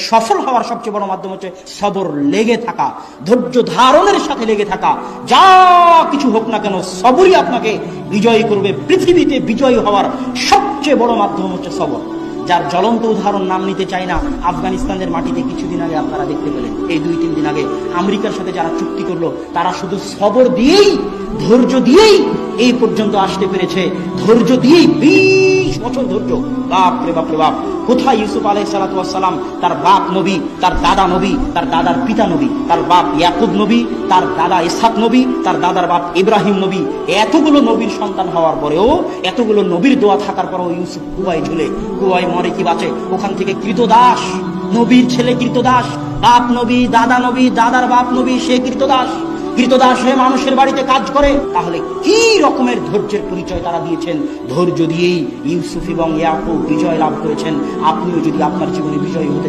সফল হওয়ার সবচেয়ে বড় মাধ্যম হচ্ছে সবর, লেগে থাকা, ধৈর্য ধারণের সাথে লেগে থাকা। যা কিছু হোক না কেন সবরই আপনাকে বিজয়ী করবে। পৃথিবীতে বিজয়ী হওয়ার সবচেয়ে বড় মাধ্যম হচ্ছে সবর, যার জ্বলন্ত উদাহরণ নাম নিতে চাই না। আফগানিস্তানের মাটিতে কিছুদিন আগে আপনারা দেখতে পেলেন, এই 2-3 দিন আগে আমেরিকার সাথে যারা চুক্তি করলো, তারা শুধু সবর দিয়েই, ধৈর্য দিয়েই এই পর্যন্ত আসতে পেরেছে। ধৈর্য দিয়েই 20 বছর ধৈর্য। বাপ রে বাপ রে বাপ! কোথায় ইউসুফ আলাইহিস সালাতু ওয়াস সালাম, তার বাপ নবী, তার দাদা নবী, তার দাদার পিতা নবী, তার বাপ ইয়াকুব নবী, তার দাদা ইসহাক নবী, তার দাদার বাপ ইব্রাহিম নবী। এতগুলো নবীর সন্তান হওয়ার পরেও, এতগুলো নবীর দোয়া থাকার পরেও ইউসুফ কুয়ায় ঝুলে, কুয়ায় মরে কি বাঁচে? ওখান থেকে কৃতদাস, নবীর ছেলে কৃতদাস, বাপ নবী, দাদা নবী, দাদার বাপ নবী, সে কৃতদাস। কৃতদাস হয়ে মানুষের বাড়িতে কাজ করে। তাহলে কি রকমের ধৈর্যের পরিচয় তারা দিয়েছেন? ধৈর্য দিয়েই ইউসুফ এবং ইয়াকুব বিজয় লাভ করেছেন। আপনিও যদি আপনার জীবনে বিজয়ী হতে